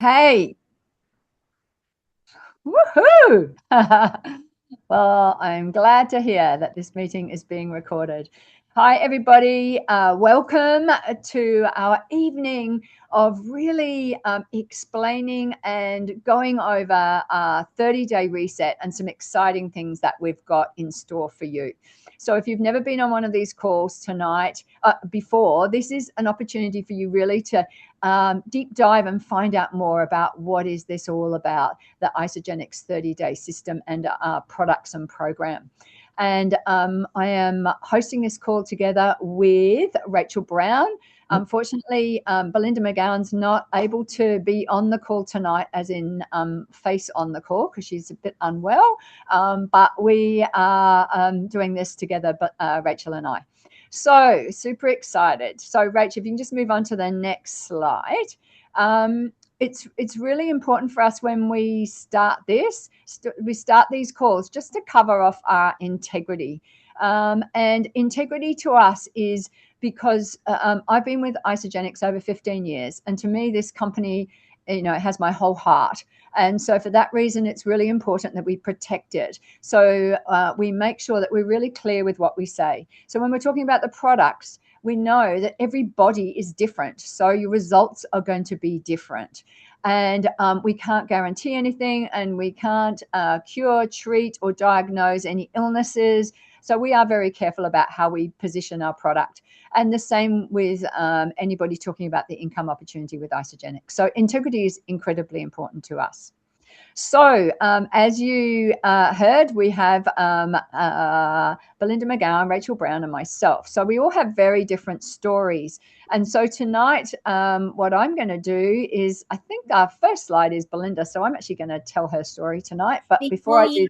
Hey, woohoo! Well, I'm glad to hear that this meeting is being recorded. Hi, everybody. Welcome to our evening of really explaining and going over our 30-day reset and some exciting things that we've got in store for you. So if you've never been on one of these calls tonight before, this is an opportunity for you really to deep dive and find out more about what is this all about, the Isagenix 30-day system and our products and program. And I am hosting this call together with Rachel Brown. Unfortunately, Belinda McGowan's not able to be on the call tonight, as in face on the call, because she's a bit unwell. But we are doing this together, Rachel and I. So super excited. So Rach, if you can just move on to the next slide. It's really important for us when we start these calls just to cover off our integrity. And integrity to us is because I've been with Isagenix over 15 years. And to me, this company, it has my whole heart. And so for that reason, it's really important that we protect it. So we make sure that we're really clear with what we say. So when we're talking about the products, we know that every body is different. So your results are going to be different. And we can't guarantee anything, and we can't cure, treat, or diagnose any illnesses. So we are very careful about how we position our product. And the same with anybody talking about the income opportunity with Isagenix. So integrity is incredibly important to us. So as you heard, we have Belinda McGowan, Rachel Brown, and myself. So we all have very different stories. And so tonight, what I'm going to do is, I think our first slide is Belinda. So I'm actually going to tell her story tonight. But before I do,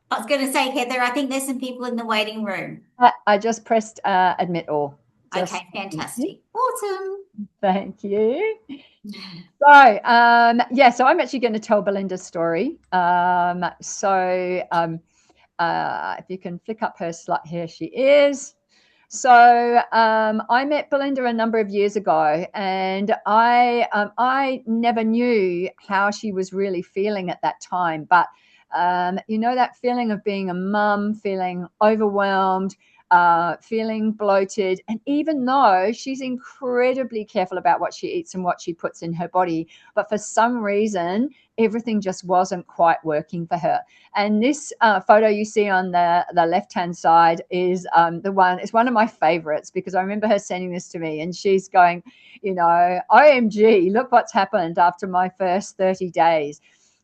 I was going to say, Heather, I think there's some people in the waiting room. I just pressed admit all. Okay, fantastic. Awesome. Thank you. So, so I'm actually going to tell Belinda's story. If you can flick up her slide, here she is. So I met Belinda a number of years ago, and I never knew how she was really feeling at that time. But that feeling of being a mum, feeling overwhelmed, feeling bloated. And even though she's incredibly careful about what she eats and what she puts in her body, but for some reason, everything just wasn't quite working for her. And this photo you see on the left-hand side is it's one of my favorites, because I remember her sending this to me and she's going, OMG, look what's happened after my first 30 days.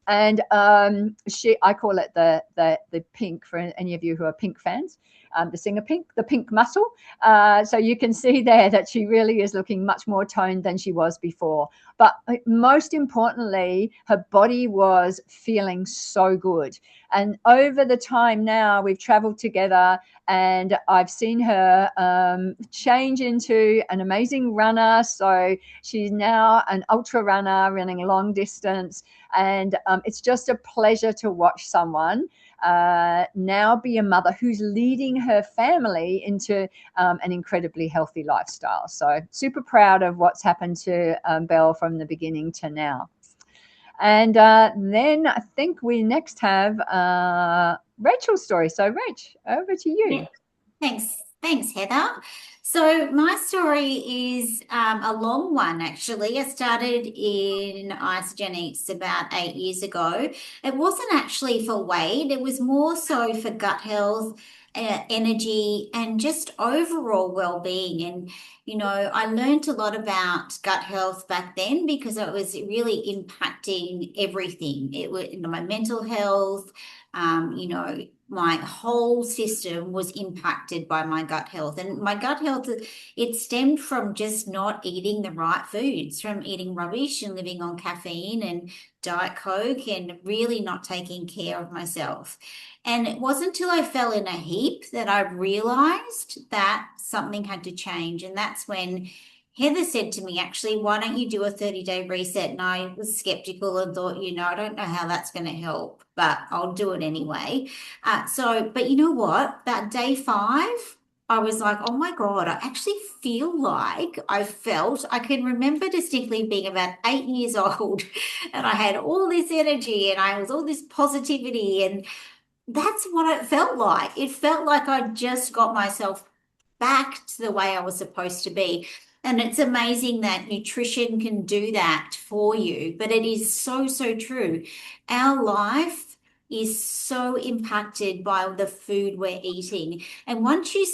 And I call it the pink, for any of you who are Pink fans, the singer Pink, the pink muscle. So you can see there that she really is looking much more toned than she was before. But most importantly, her body was feeling so good. And over the time now, we've traveled together, and I've seen her change into an amazing runner. So she's now an ultra runner, running long distance. And it's just a pleasure to watch someone now be a mother who's leading her family into an incredibly healthy lifestyle. So super proud of what's happened to Belle from the beginning to now. And then I think we next have Rachel's story. So Rach, over to you. Yeah. Thanks, Heather. So my story is a long one, actually. I started in Isagenix about 8 years ago. It wasn't actually for weight. It was more so for gut health, energy, and just overall well-being. And, I learned a lot about gut health back then because it was really impacting everything. It was my mental health, my whole system was impacted by my gut health. And my gut health, it stemmed from just not eating the right foods, from eating rubbish and living on caffeine and Diet Coke, and really not taking care of myself. And it wasn't until I fell in a heap that I realized that something had to change. And that's when Heather said to me, actually, why don't you do a 30-day reset? And I was skeptical and thought, I don't know how that's going to help, but I'll do it anyway. But you know what? About day 5, I was like, oh my God, I actually feel like I can remember distinctly being about 8 years old and I had all this energy and I was all this positivity. And that's what it felt like. It felt like I just got myself back to the way I was supposed to be. And it's amazing that nutrition can do that for you, but it is so, so true. Our life is so impacted by the food we're eating. And once you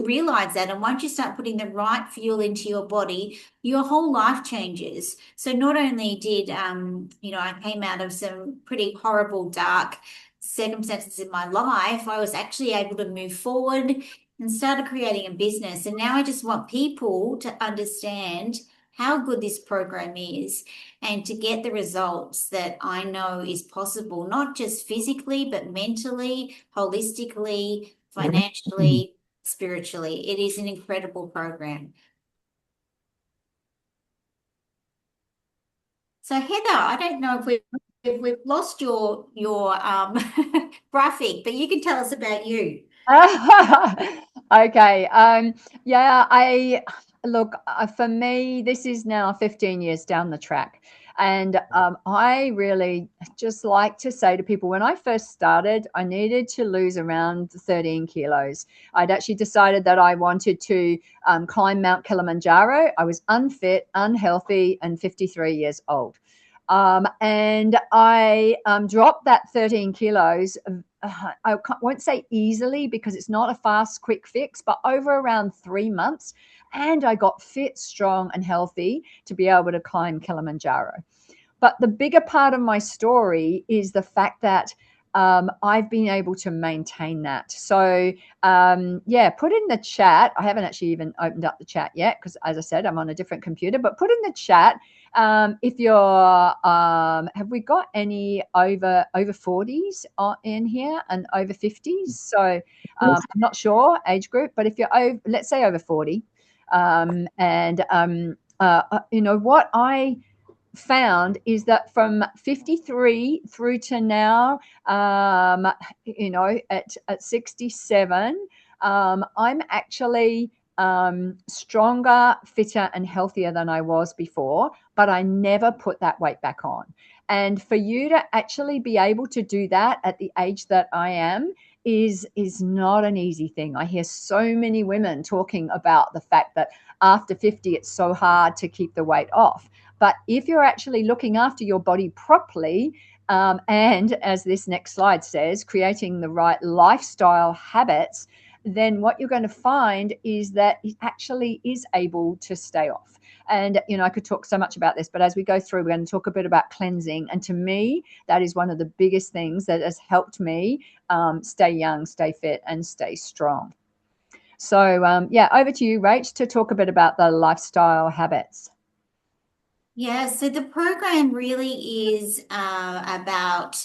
realize that and once you start putting the right fuel into your body, your whole life changes. So not only did I came out of some pretty horrible, dark circumstances in my life, I was actually able to move forward and started creating a business. And now I just want people to understand how good this program is and to get the results that I know is possible, not just physically, but mentally, holistically, financially, spiritually. It is an incredible program. So Heather, I don't know if we've lost your graphic, but you can tell us about you. Okay. Yeah, I look, for me, this is now 15 years down the track. And I really just like to say to people when I first started, I needed to lose around 13 kilos. I'd actually decided that I wanted to climb Mount Kilimanjaro. I was unfit, unhealthy, and 53 years old. And I dropped that 13 kilos. I won't say easily because it's not a fast, quick fix, but over around 3 months. And I got fit, strong, and healthy to be able to climb Kilimanjaro. But the bigger part of my story is the fact that I've been able to maintain that. So, yeah, put in the chat. I haven't actually even opened up the chat yet because, as I said, I'm on a different computer. But put in the chat if you're. Have we got any over 40s in here and over 50s? So I'm not sure age group, but if you're over, let's say over 40, and what I found is that from 53 through to now, at 67, I'm actually stronger, fitter, and healthier than I was before, but I never put that weight back on. And for you to actually be able to do that at the age that I am is not an easy thing. I hear so many women talking about the fact that after 50 it's so hard to keep the weight off. But if you're actually looking after your body properly, and as this next slide says, creating the right lifestyle habits, then what you're going to find is that it actually is able to stay off. And, I could talk so much about this, but as we go through, we're going to talk a bit about cleansing. And to me, that is one of the biggest things that has helped me stay young, stay fit, and stay strong. So, yeah, over to you, Rach, to talk a bit about the lifestyle habits. Yeah, so the program really is about,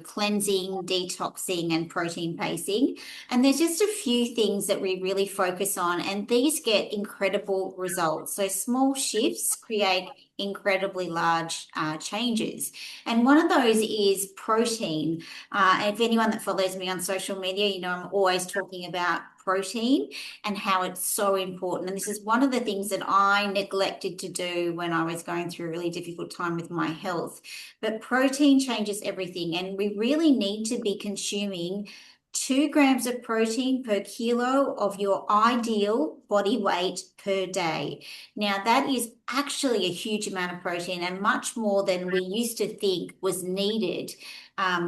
cleansing, detoxing, and protein pacing. And there's just a few things that we really focus on, and these get incredible results. So small shifts create incredibly large changes. And one of those is protein. If anyone that follows me on social media, I'm always talking about protein and how it's so important. And this is one of the things that I neglected to do when I was going through a really difficult time with my health. But protein changes everything, and we really need to be consuming 2 grams of protein per kilo of your ideal body weight per day. Now, that is actually a huge amount of protein and much more than we used to think was needed.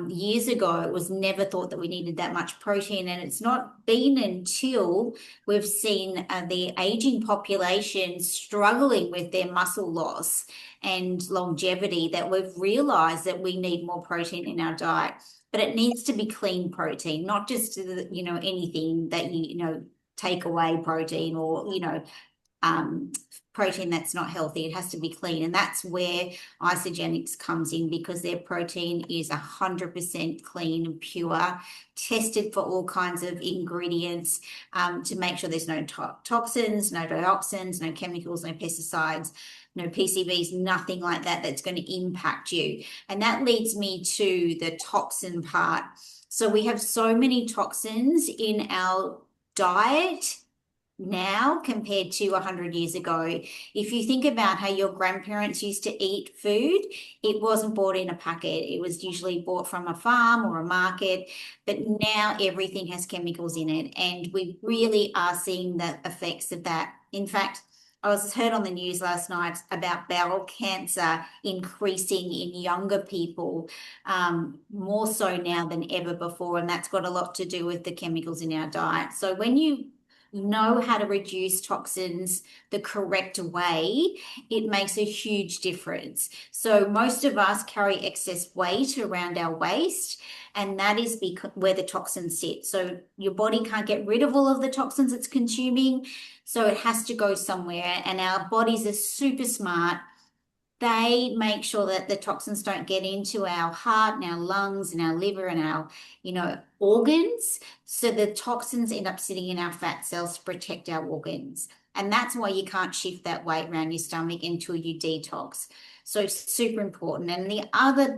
Years ago, it was never thought that we needed that much protein, and it's not been until we've seen the aging population struggling with their muscle loss and longevity that we've realized that we need more protein in our diet. But it needs to be clean protein, not just anything that take away protein or protein that's not healthy. It has to be clean. And that's where Isagenix comes in, because their protein is 100% clean and pure, tested for all kinds of ingredients to make sure there's no toxins, no dioxins, no chemicals, no pesticides, no PCBs, nothing like that that's going to impact you. And that leads me to the toxin part. So we have so many toxins in our diet now compared to 100 years ago. If you think about how your grandparents used to eat food, it wasn't bought in a packet. It was usually bought from a farm or a market, but now everything has chemicals in it, and we really are seeing the effects of that. In fact, I was heard on the news last night about bowel cancer increasing in younger people, more so now than ever before, and that's got a lot to do with the chemicals in our diet. So when you know how to reduce toxins the correct way, it makes a huge difference. So most of us carry excess weight around our waist, and that is because where the toxins sit. So your body can't get rid of all of the toxins it's consuming, so it has to go somewhere. And our bodies are super smart. They make sure that the toxins don't get into our heart and our lungs and our liver and our, organs. So the toxins end up sitting in our fat cells to protect our organs. And that's why you can't shift that weight around your stomach until you detox. So super important. And the other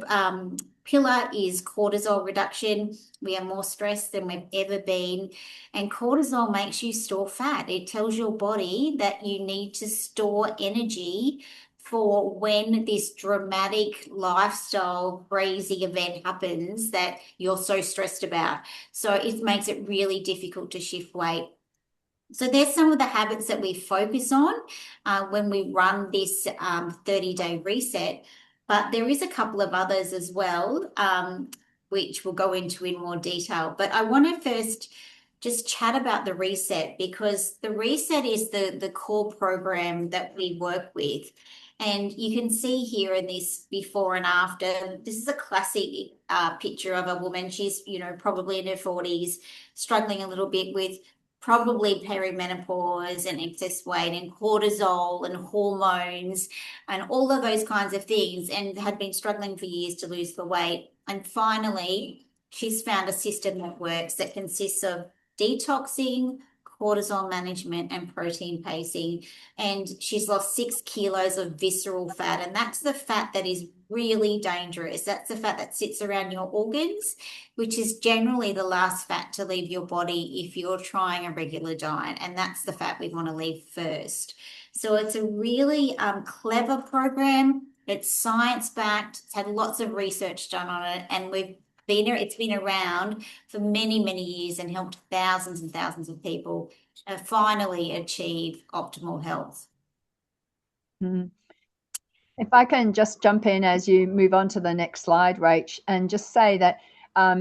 pillar is cortisol reduction. We are more stressed than we've ever been. And cortisol makes you store fat. It tells your body that you need to store energy for when this dramatic lifestyle crazy event happens that you're so stressed about. So it makes it really difficult to shift weight. So there's some of the habits that we focus on when we run this 30-day reset, but there is a couple of others as well, which we'll go into in more detail. But I want to first just chat about the reset, because the reset is the core program that we work with. And you can see here in this before and after. This is a classic picture of a woman. She's, probably in her 40s, struggling a little bit with probably perimenopause and excess weight and cortisol and hormones and all of those kinds of things, and had been struggling for years to lose the weight. And finally, she's found a system that works, that consists of detoxing, cortisol management, and protein pacing. And she's lost 6 kilos of visceral fat. And that's the fat that is really dangerous. That's the fat that sits around your organs, which is generally the last fat to leave your body if you're trying a regular diet. And that's the fat we want to leave first. So it's a really clever program. It's science-backed. It's had lots of research done on it. And it's been around for many, many years and helped thousands and thousands of people finally achieve optimal health. Mm. If I can just jump in as you move on to the next slide, Rach, and just say that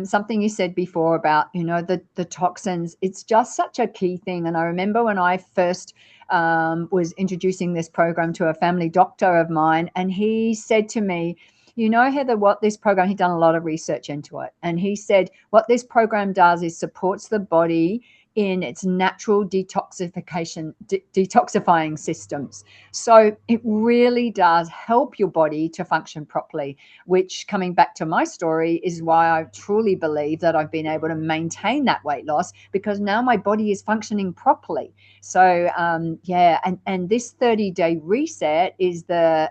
something you said before about, the toxins, it's just such a key thing. And I remember when I first was introducing this program to a family doctor of mine, and he said to me, Heather, what this program, he'd done a lot of research into it. And he said, what this program does is supports the body in its natural detoxifying systems. So it really does help your body to function properly, which, coming back to my story, is why I truly believe that I've been able to maintain that weight loss, because now my body is functioning properly. So and this 30-day reset is the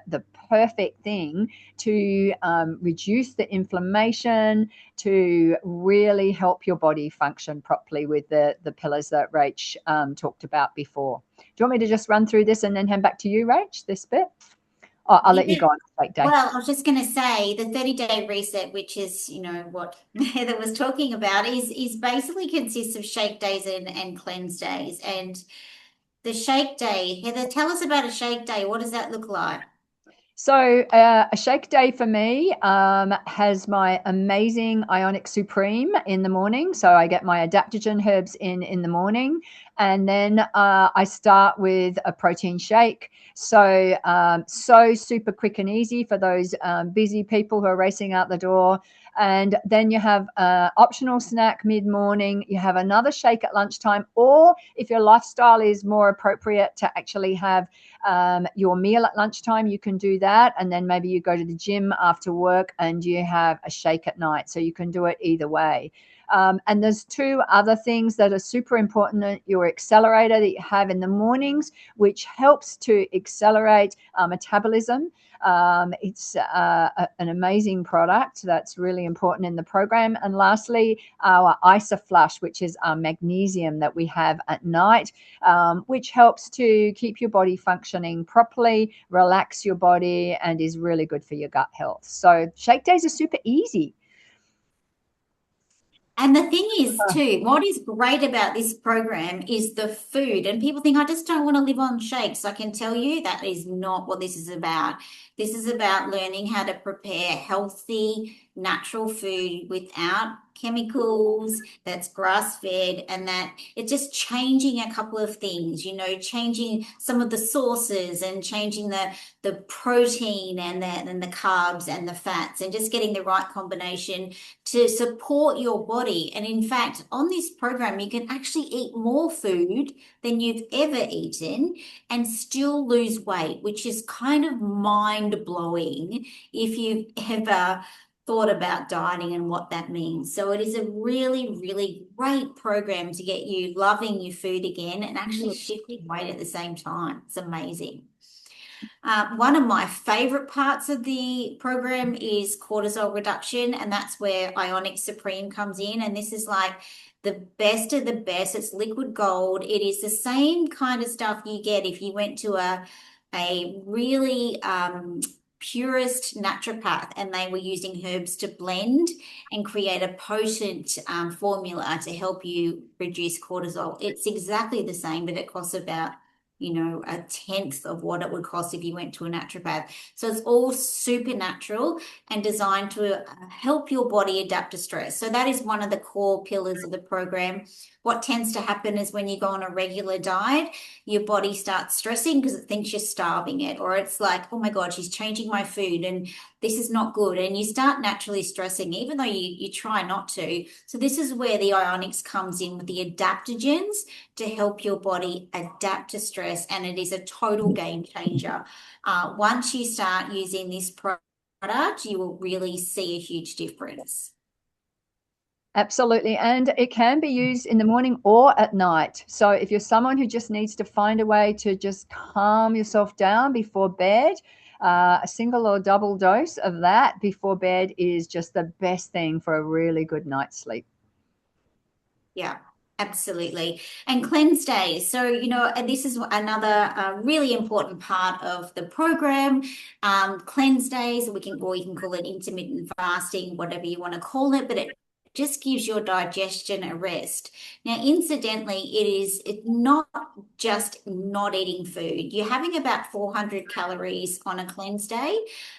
perfect thing to reduce the inflammation, to really help your body function properly with the pillars that Rach talked about before. Do you want me to just run through this and then hand back to you, Rach, this bit? I'll let you go on a shake day. Well, I was just going to say the 30-day reset, which is, what Heather was talking about, is basically consists of shake days and cleanse days. And the shake day, Heather, tell us about a shake day. What does that look like? So a shake day for me has my amazing Ionic Supreme in the morning. So I get my adaptogen herbs in the morning. And then I start with a protein shake. So super quick and easy for those busy people who are racing out the door. And then you have an optional snack mid-morning. You have another shake at lunchtime. Or if your lifestyle is more appropriate to actually have your meal at lunchtime, you can do that. And then maybe you go to the gym after work and you have a shake at night. So you can do it either way. And there's two other things that are super important. Your accelerator that you have in the mornings, which helps to accelerate metabolism. It's an amazing product that's really important in the program. And lastly, our Isoflush, which is our magnesium that we have at night, which helps to keep your body functioning properly, relax your body, and is really good for your gut health. So shake days are super easy. And the thing is, too, what is great about this program is the food. And people think, I just don't want to live on shakes. I can tell you that is not what this is about. This is about learning how to prepare healthy, natural food without chemicals, that's grass-fed, and that it's just changing a couple of things, changing some of the sauces and changing the protein and the carbs and the fats, and just getting the right combination to support your body. And in fact, on this program, you can actually eat more food than you've ever eaten and still lose weight, which is kind of mind-blowing if you've ever thought about dieting and what that means. So it is a really, really great program to get you loving your food again and actually shifting weight at the same time. It's amazing. One of my favorite parts of the program is cortisol reduction, and that's where Ionic Supreme comes in. And this is like the best of the best. It's liquid gold. It is the same kind of stuff you get if you went to a really purist naturopath and they were using herbs to blend and create a potent formula to help you reduce cortisol. It's exactly the same, but it costs about a tenth of what it would cost if you went to a naturopath. So it's all super natural and designed to help your body adapt to stress. So that is one of the core pillars of the program. What tends to happen is when you go on a regular diet, your body starts stressing because it thinks you're starving it, or it's like, oh my God, she's changing my food and this is not good. And you start naturally stressing, even though you try not to. So this is where the Ionics comes in with the adaptogens to help your body adapt to stress. And it is a total game changer. Once you start using this product, you will really see a huge difference. Absolutely. And it can be used in the morning or at night. So if you're someone who just needs to find a way to just calm yourself down before bed, a single or double dose of that before bed is just the best thing for a really good night's sleep. Yeah. Absolutely. And cleanse days. So, and this is another really important part of the program. Cleanse days, you can call it intermittent fasting, whatever you want to call it, but it just gives your digestion a rest. Now, incidentally, it's not just not eating food. You're having about 400 calories on a cleanse day,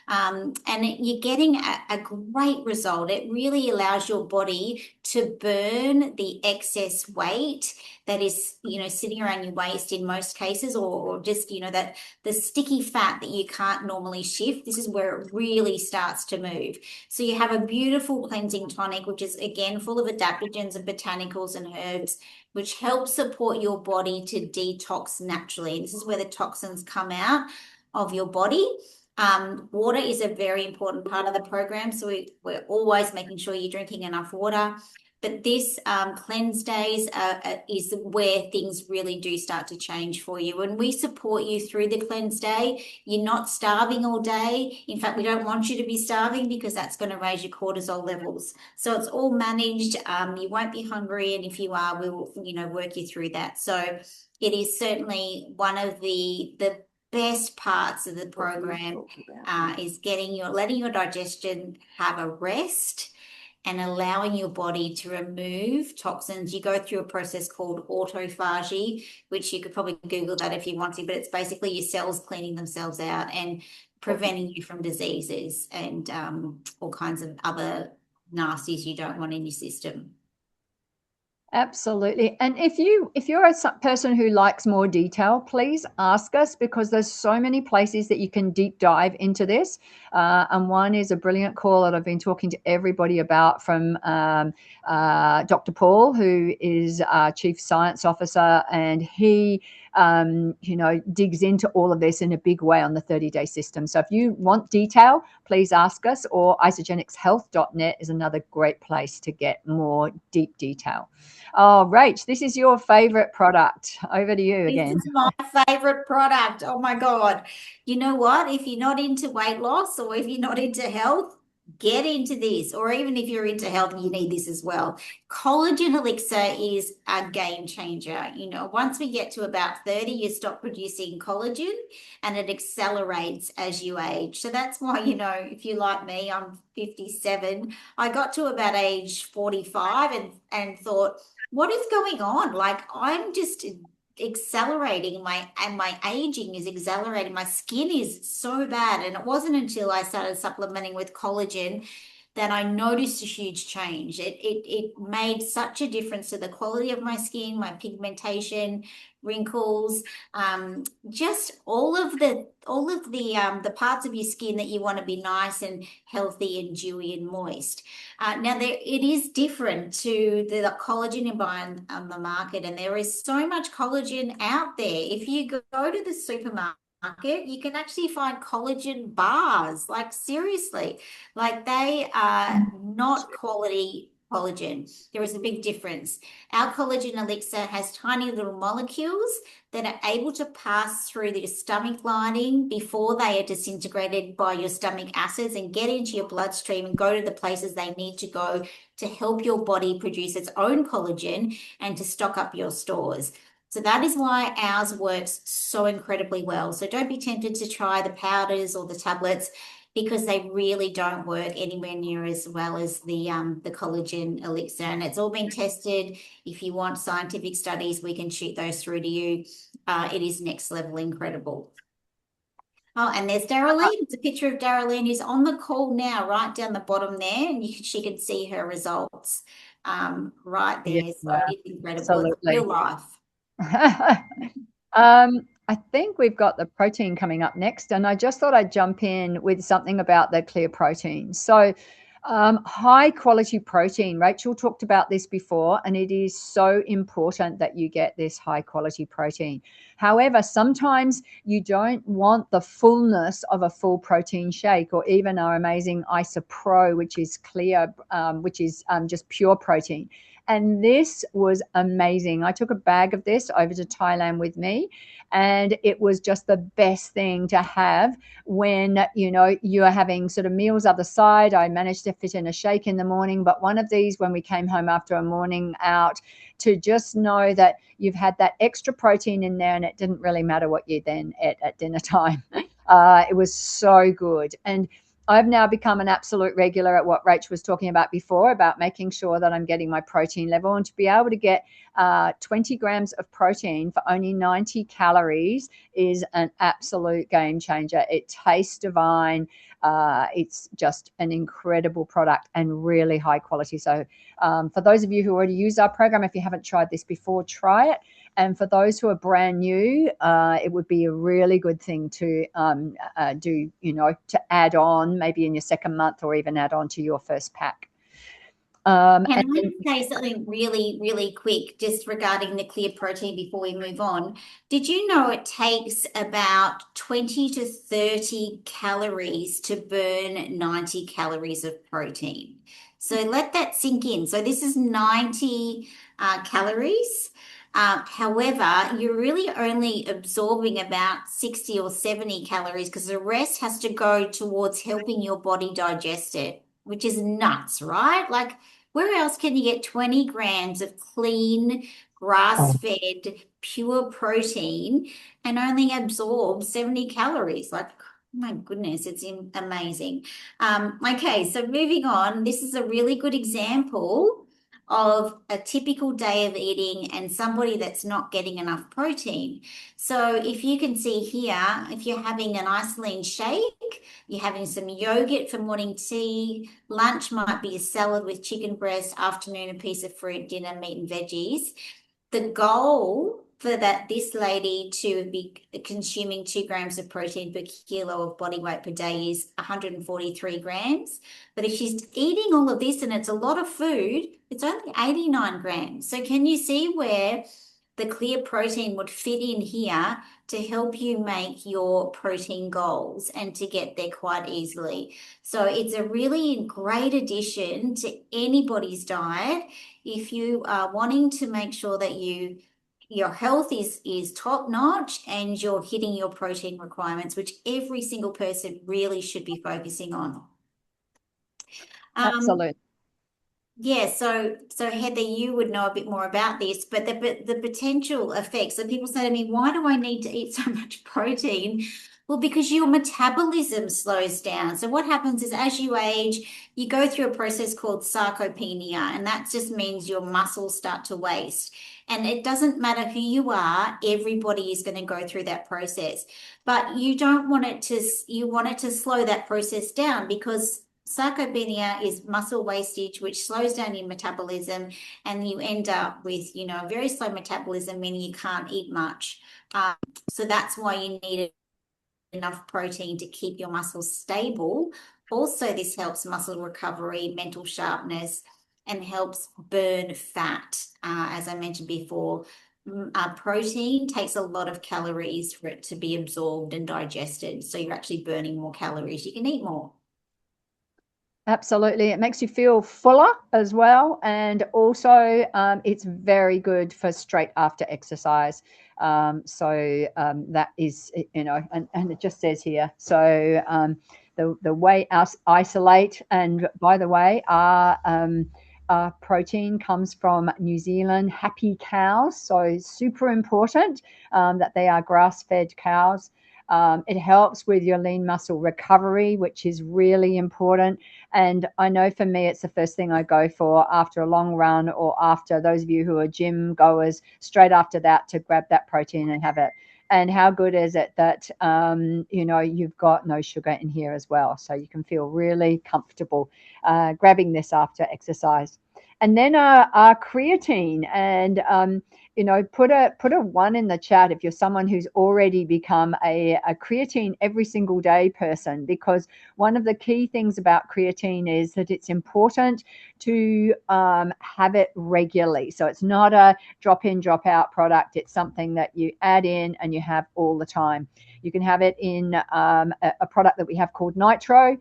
and you're getting a great result. It really allows your body to burn the excess weight that is, sitting around your waist in most cases, or just, that the sticky fat that you can't normally shift. This is where it really starts to move. So you have a beautiful cleansing tonic, which is again full of adaptogens and botanicals and herbs, which help support your body to detox naturally. This is where the toxins come out of your body. Water is a very important part of the program. So we're always making sure you're drinking enough water. But this cleanse days is where things really do start to change for you. And we support you through the cleanse day. You're not starving all day. In fact, we don't want you to be starving because that's going to raise your cortisol levels. So it's all managed. You won't be hungry. And if you are, we will, work you through that. So it is certainly one of the best parts of the program is letting your digestion have a rest and allowing your body to remove toxins. You go through a process called autophagy, which you could probably Google that if you want to, but it's basically your cells cleaning themselves out and preventing you from diseases and all kinds of other nasties you don't want in your system. Absolutely. And if you're a person who likes more detail, please ask us, because there's so many places that you can deep dive into this. And one is a brilliant call that I've been talking to everybody about from Dr. Paul, who is our Chief Science Officer, and he digs into all of this in a big way on the 30-day system. So if you want detail, please ask us, or isagenixhealth.net is another great place to get more deep detail. Oh, Rach, this is your favorite product. Over to you again. This is my favorite product. Oh my God. You know what? If you're not into weight loss or if you're not into health, get into this. Or even if you're into health, you need this as well. Collagen Elixir is a game changer. Once we get to about 30, you stop producing collagen and it accelerates as you age. So that's why, if you're like me, I'm 57. I got to about age 45 and thought, what is going on? Like, I'm just accelerating my aging is accelerating. My skin is so bad. And it wasn't until I started supplementing with collagen that I noticed a huge change. It made such a difference to the quality of my skin, my pigmentation, wrinkles, just all of the parts of your skin that you want to be nice and healthy and dewy and moist. Now it is different to the collagen you buy on the market, and there is so much collagen out there. If you go to the supermarket, you can actually find collagen bars. Like, seriously, like, they are not quality collagen. There is a big difference. Our collagen elixir has tiny little molecules that are able to pass through the stomach lining before they are disintegrated by your stomach acids and get into your bloodstream and go to the places they need to go to help your body produce its own collagen and to stock up your stores. So that is why ours works so incredibly well. So don't be tempted to try the powders or the tablets, because they really don't work anywhere near as well as the collagen elixir. And it's all been tested. If you want scientific studies, we can shoot those through to you. It is next level incredible. Oh, and there's Darylene. It's a picture of Darylene who's on the call now, right down the bottom there, and she can see her results right there. Yeah, so it is incredible. absolutely. It's real life. I think we've got the protein coming up next, and I just thought I'd jump in with something about the clear protein. So high quality protein, Rachel talked about this before, and it is so important that you get this high quality protein. However, sometimes you don't want the fullness of a full protein shake, or even our amazing Isa Pro, which is clear, which is just pure protein. And this was amazing. I took a bag of this over to Thailand with me, and it was just the best thing to have when, you're having sort of meals other side. I managed to fit in a shake in the morning, but one of these when we came home after a morning out, to just know that you've had that extra protein in there, and it didn't really matter what you then ate at dinner time. It was so good. And I've now become an absolute regular at what Rach was talking about before, about making sure that I'm getting my protein level, and to be able to get 20 grams of protein for only 90 calories is an absolute game changer. It tastes divine. It's just an incredible product and really high quality. So for those of you who already use our program, if you haven't tried this before, try it. And for those who are brand new, it would be a really good thing to do, to add on maybe in your second month, or even add on to your first pack. Can I say something really, really quick just regarding the clear protein before we move on? Did you know it takes about 20 to 30 calories to burn 90 calories of protein? So let that sink in. So this is 90 calories. However, you're really only absorbing about 60 or 70 calories, because the rest has to go towards helping your body digest it, which is nuts, right? Like, where else can you get 20 grams of clean, grass-fed, pure protein and only absorb 70 calories? Like, oh my goodness, it's amazing. Okay, so moving on, this is a really good example of a typical day of eating and somebody that's not getting enough protein. So if you can see here, if you're having an isoline shake, you're having some yogurt for morning tea, lunch might be a salad with chicken breast, afternoon a piece of fruit, dinner meat and veggies. The goal for this lady to be consuming 2 grams of protein per kilo of body weight per day is 143 grams. But if she's eating all of this, and it's a lot of food, it's only 89 grams. So can you see where the clear protein would fit in here to help you make your protein goals and to get there quite easily. So it's a really great addition to anybody's diet if you are wanting to make sure that your health is top notch and you're hitting your protein requirements, which every single person really should be focusing on. Absolutely. Yeah, so Heather, you would know a bit more about this, but the potential effects. So people say to me, why do I need to eat so much protein? Well, because your metabolism slows down. So what happens is as you age, you go through a process called sarcopenia, and that just means your muscles start to waste. And it doesn't matter who you are, everybody is going to go through that process. But you don't want it to, you want it to slow that process down because sarcopenia is muscle wastage, which slows down your metabolism, and you end up with, very slow metabolism, meaning you can't eat much. So that's why you need enough protein to keep your muscles stable. Also, this helps muscle recovery, mental sharpness, and helps burn fat. As I mentioned before, protein takes a lot of calories for it to be absorbed and digested. So you're actually burning more calories. You can eat more. Absolutely. It makes you feel fuller as well. And also, it's very good for straight after exercise. That is, and it just says here. So the whey isolate, and by the way, our protein comes from New Zealand happy cows. So super important that they are grass-fed cows. It helps with your lean muscle recovery, which is really important. And I know for me, it's the first thing I go for after a long run, or after those of you who are gym goers, straight after that, to grab that protein and have it. And how good is it that, you've got no sugar in here as well. So you can feel really comfortable grabbing this after exercise. And then our creatine, and put a 1 in the chat if you're someone who's already become a creatine every single day person, because one of the key things about creatine is that it's important to have it regularly. So it's not a drop in, drop out product. It's something that you add in and you have all the time. You can have it in a product that we have called Nitro,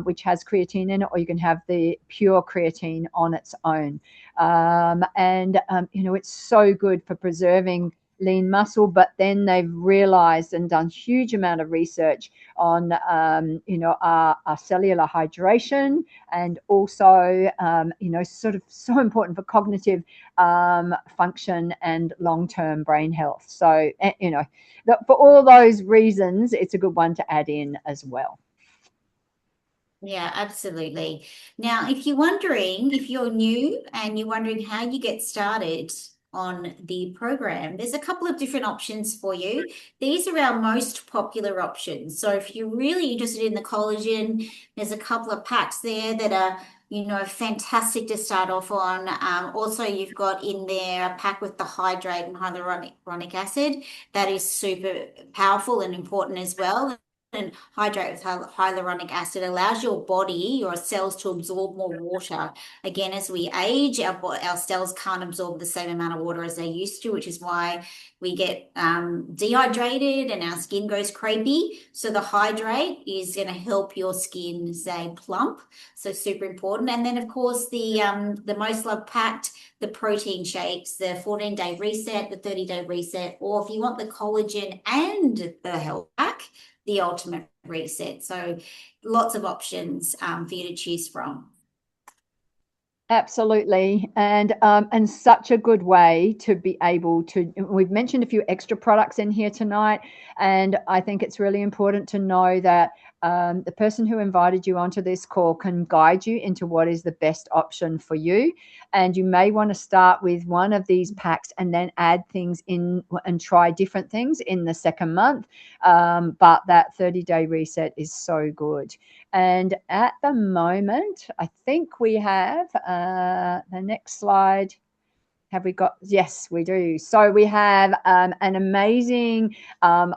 which has creatine in it, or you can have the pure creatine on its own. It's so good for preserving lean muscle, but then they've realized and done huge amount of research on, our cellular hydration, and also, sort of so important for cognitive function and long-term brain health. So, for all those reasons, it's a good one to add in as well. Yeah, absolutely. Now, if you're new and you're wondering how you get started on the program, there's a couple of different options for you. These are our most popular options. So if you're really interested in the collagen, there's a couple of packs there that are, fantastic to start off on. Also, you've got in there a pack with the hydrate and hyaluronic acid. That is super powerful and important as well. And hydrate with hyaluronic acid allows your body, your cells, to absorb more water. Again, as we age, our cells can't absorb the same amount of water as they used to, which is why we get dehydrated and our skin goes crepey. So the hydrate is going to help your skin stay plump. So super important. And then, of course, the most loved packed, the protein shakes, the 14-day reset, the 30-day reset, or if you want the collagen and the health pack, the ultimate reset. So lots of options for you to choose from. Absolutely. And such a good way to be able to, we've mentioned a few extra products in here tonight, and I think it's really important to know that the person who invited you onto this call can guide you into what is the best option for you. And you may want to start with one of these packs and then add things in and try different things in the second month. But that 30-day reset is so good. And at the moment, I think we have the next slide. Have we got? Yes, we do. So we have an amazing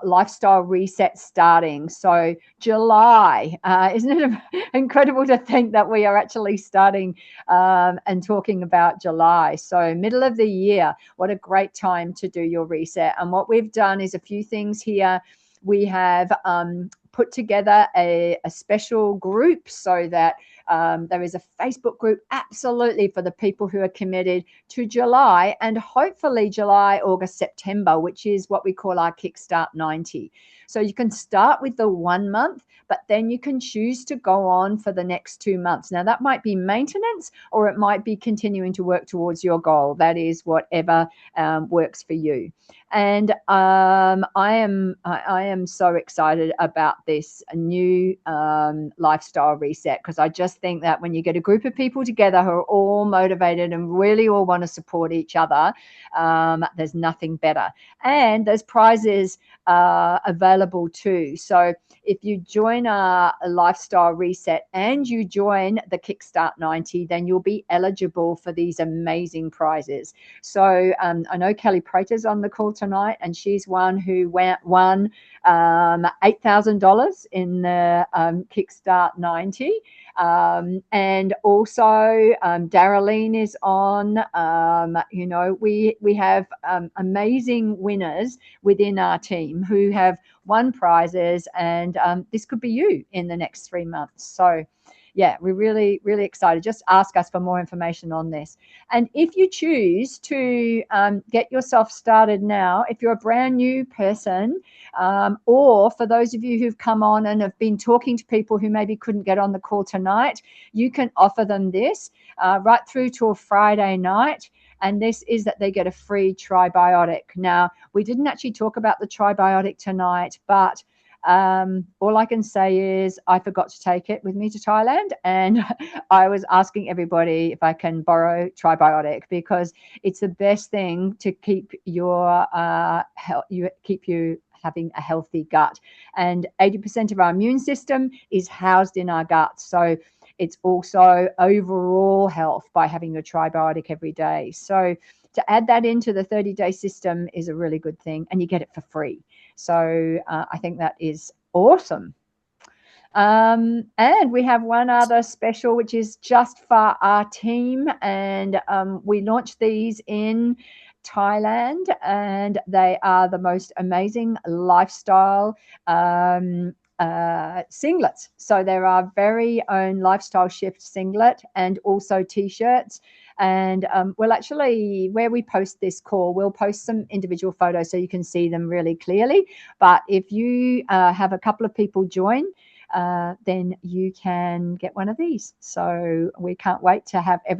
lifestyle reset starting. So July, isn't it incredible to think that we are actually starting and talking about July? So middle of the year, what a great time to do your reset. And what we've done is a few things here. We have put together a special group so that there is a Facebook group absolutely for the people who are committed to July and hopefully July, August, September, which is what we call our Kickstart 90. So you can start with the 1 month, but then you can choose to go on for the next 2 months. Now, that might be maintenance or it might be continuing to work towards your goal. That is whatever works for you. And I am so excited about this new lifestyle reset, because I just think that when you get a group of people together who are all motivated and really all want to support each other, there's nothing better. And there's prizes available too. So if you join a lifestyle reset and you join the Kickstart 90, then you'll be eligible for these amazing prizes. So I know Kelly Prater's on the call tonight, and she's one who won $8,000 in the Kickstart 90. And also Darylene is on. We have amazing winners within our team who have won prizes, and this could be you in the next 3 months. So yeah, we're really, really excited. Just ask us for more information on this. And if you choose to get yourself started now, if you're a brand new person, or for those of you who've come on and have been talking to people who maybe couldn't get on the call tonight, you can offer them this right through to a Friday night. And this is that they get a free Tribiotic. Now, we didn't actually talk about the Tribiotic tonight, but all I can say is I forgot to take it with me to Thailand, and I was asking everybody if I can borrow Tribiotic, because it's the best thing to keep your keep you having a healthy gut. And 80% of our immune system is housed in our gut. So it's also overall health by having a Tribiotic every day. So to add that into the 30-day system is a really good thing, and you get it for free. So I think that is awesome. And we have one other special, which is just for our team. And we launched these in Thailand, and they are the most amazing lifestyle singlets. So there are very own Lifestyle Shift singlet and also t-shirts. And we'll actually, where we post this call, we'll post some individual photos so you can see them really clearly. But if you have a couple of people join, then you can get one of these. So we can't wait to have every